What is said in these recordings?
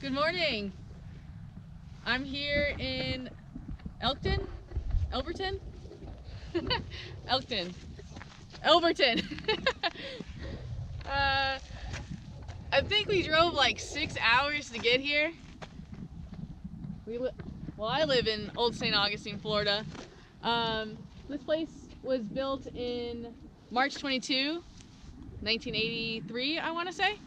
Good morning. I'm here in Elkton? Elberton? Elkton. Elberton. I think we drove like 6 hours to get here. Well, I live in Old St. Augustine, Florida. This place was built in March 22, 1983, I want to say.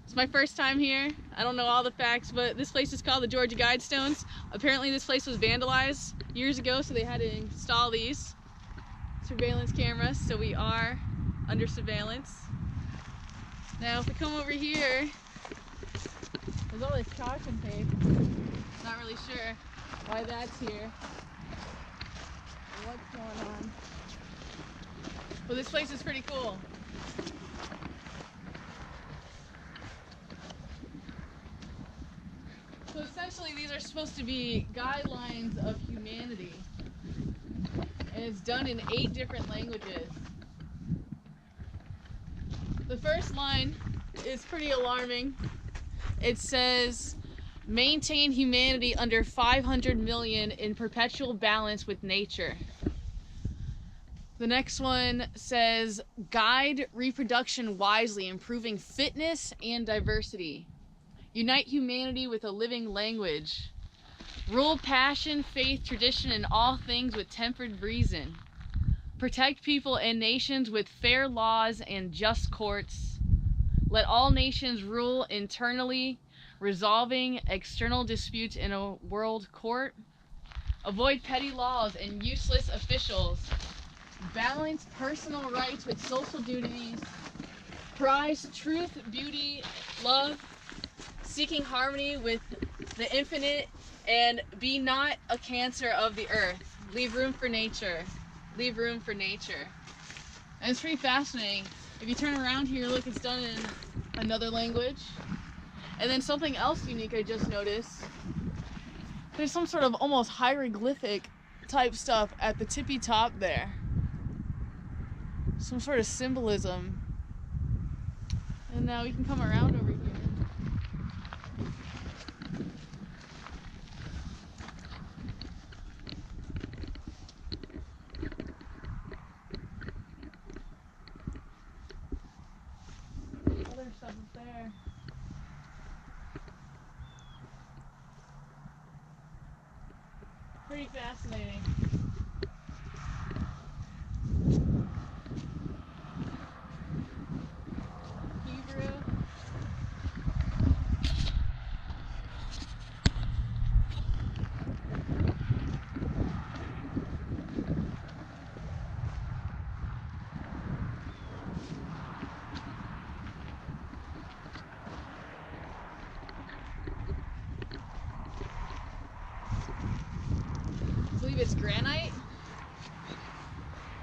It's my first time here. I don't know all the facts, but this place is called the Georgia Guidestones. Apparently this place was vandalized years ago, so they had to install these surveillance cameras, so we are under surveillance. Now if we come over here, there's all this caution tape. Not really sure why that's here or what's going on. But this place is pretty cool. So essentially these are supposed to be guidelines of humanity, and it's done in 8 different languages. The first line is pretty alarming. It says, maintain humanity under 500 million in perpetual balance with nature. The next one says, guide reproduction wisely, improving fitness and diversity. Unite humanity with a living language. Rule passion, faith, tradition, and all things with tempered reason. Protect people and nations with fair laws and just courts. Let all nations rule internally, resolving external disputes in a world court. Avoid petty laws and useless officials. Balance personal rights with social duties. Prize truth, beauty, love. Seeking harmony with the infinite, and be not a cancer of the earth. Leave room for nature. Leave room for nature. And it's pretty fascinating. If you turn around here, look, it's done in another language. And then something else unique I just noticed. There's some sort of almost hieroglyphic type stuff at the tippy top there. Some sort of symbolism. And now we can come around over here. Other stuff up there. Pretty fascinating. Hebrew. I believe it's granite,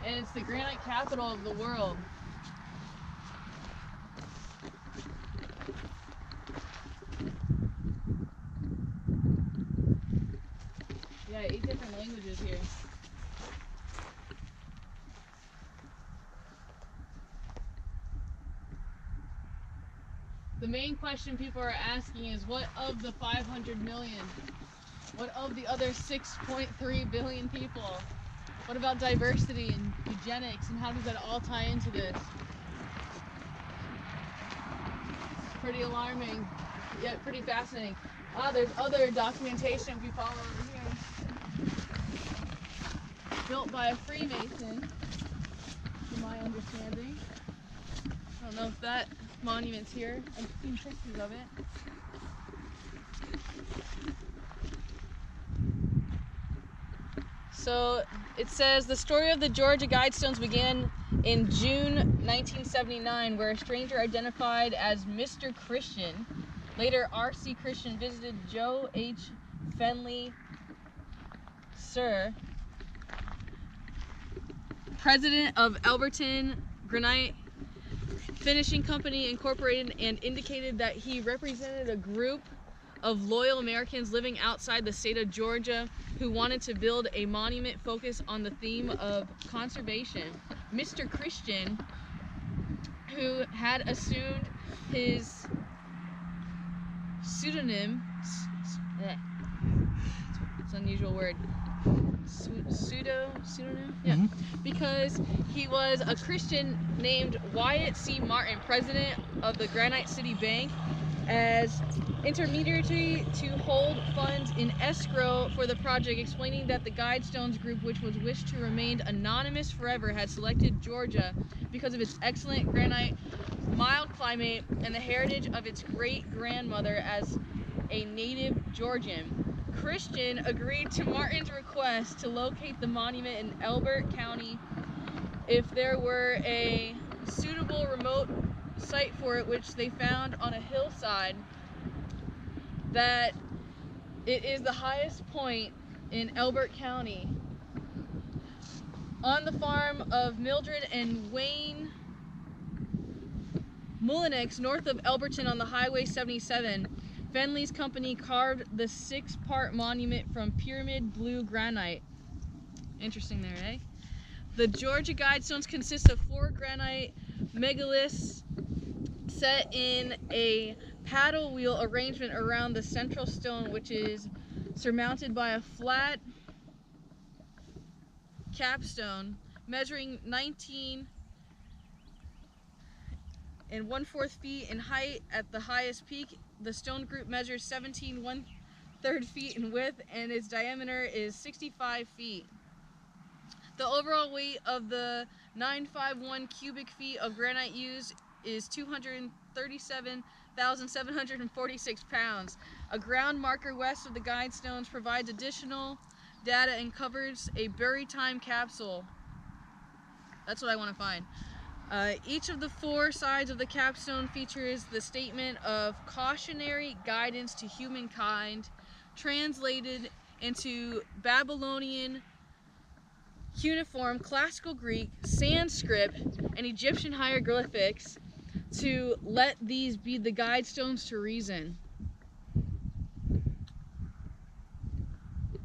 and it's the granite capital of the world. Yeah, 8 different languages here. The main question people are asking is, what of the 500 million? What of the other 6.3 billion people? What about diversity and eugenics, and how does that all tie into this? Pretty alarming, yet pretty fascinating. There's other documentation if you follow over here. Built by a Freemason, from my understanding. I don't know if that monument's here. I've seen pictures of it. So it says the story of the Georgia Guidestones began in June 1979, where a stranger identified as Mr. Christian, later R.C. Christian, visited Joe H. Fenley, Sr., president of Elberton Granite Finishing Company Incorporated, and indicated that he represented a group of loyal Americans living outside the state of Georgia who wanted to build a monument focused on the theme of conservation. Mr. Christian, who had assumed his pseudonym. It's an unusual word. Pseudonym? Yeah. Because he was a Christian named Wyatt C. Martin, president of the Granite City Bank, as intermediary to hold funds in escrow for the project, explaining that the Guidestones group, which was wished to remain anonymous forever, had selected Georgia because of its excellent granite, mild climate, and the heritage of its great-grandmother as a native Georgian. Christian agreed to Martin's request to locate the monument in Elbert County if there were a suitable remote site for it, which they found on a hillside, that it is the highest point in Elbert County. On the farm of Mildred and Wayne Mullinex, north of Elberton on the Highway 77, Fenley's company carved the 6-part monument from pyramid blue granite. Interesting there, eh? The Georgia Guidestones consist of 4 granite megaliths set in a paddle wheel arrangement around the central stone, which is surmounted by a flat capstone measuring 19 1/4 feet in height at the highest peak. The stone group measures 17 1/3 feet in width, and its diameter is 65 feet. The overall weight of the 951 cubic feet of granite used is 237,746 pounds. A ground marker west of the Guidestones provides additional data and covers a buried time capsule. That's what I want to find. Each of the 4 sides of the capstone features the statement of cautionary guidance to humankind, translated into Babylonian, cuneiform, classical Greek, Sanskrit, and Egyptian hieroglyphics, to let these be the guidestones to reason.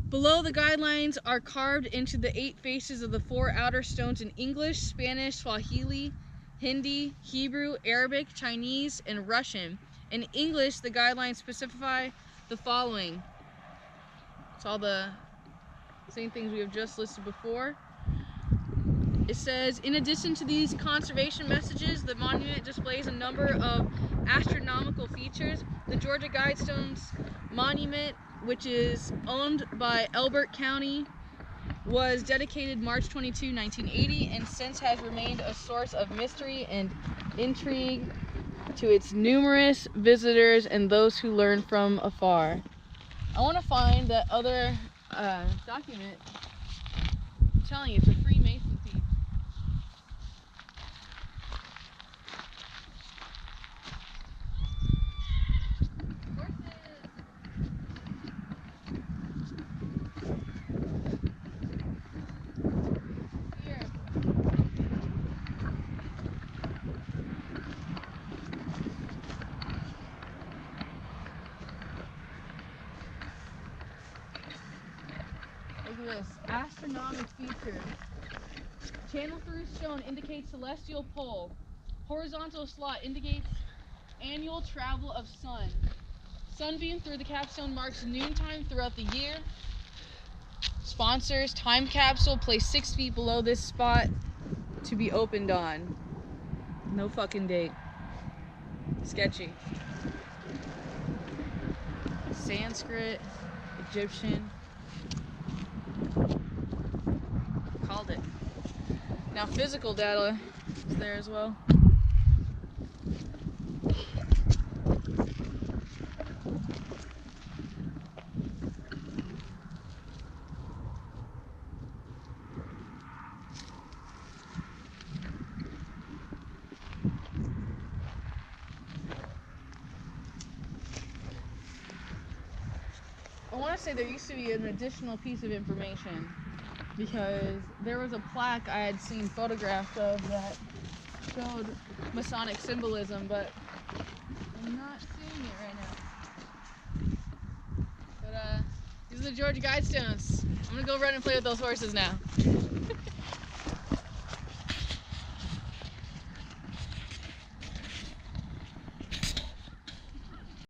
Below the guidelines are carved into the 8 faces of the 4 outer stones in English, Spanish, Swahili, Hindi, Hebrew, Arabic, Chinese, and Russian. In English, the guidelines specify the following. It's all the same things we have just listed before. It says, in addition to these conservation messages, the monument displays a number of astronomical features. The Georgia Guidestones Monument, which is owned by Elbert County, was dedicated March 22, 1980, and since has remained a source of mystery and intrigue to its numerous visitors and those who learn from afar. I want to find that other document. I'm telling you, it's a Freemason piece. This astronomic feature. Channel through stone indicates celestial pole. Horizontal slot indicates annual travel of sun. Sunbeam through the capstone marks noontime throughout the year. Sponsors, time capsule placed 6 feet below this spot to be opened on. No fucking date. Sketchy. Sanskrit, Egyptian. Called it. Now physical data is there as well. I want to say there used to be an additional piece of information, because there was a plaque I had seen photographs of that showed Masonic symbolism, but I'm not seeing it right now. But these are the Georgia Guidestones. I'm gonna go run and play with those horses now.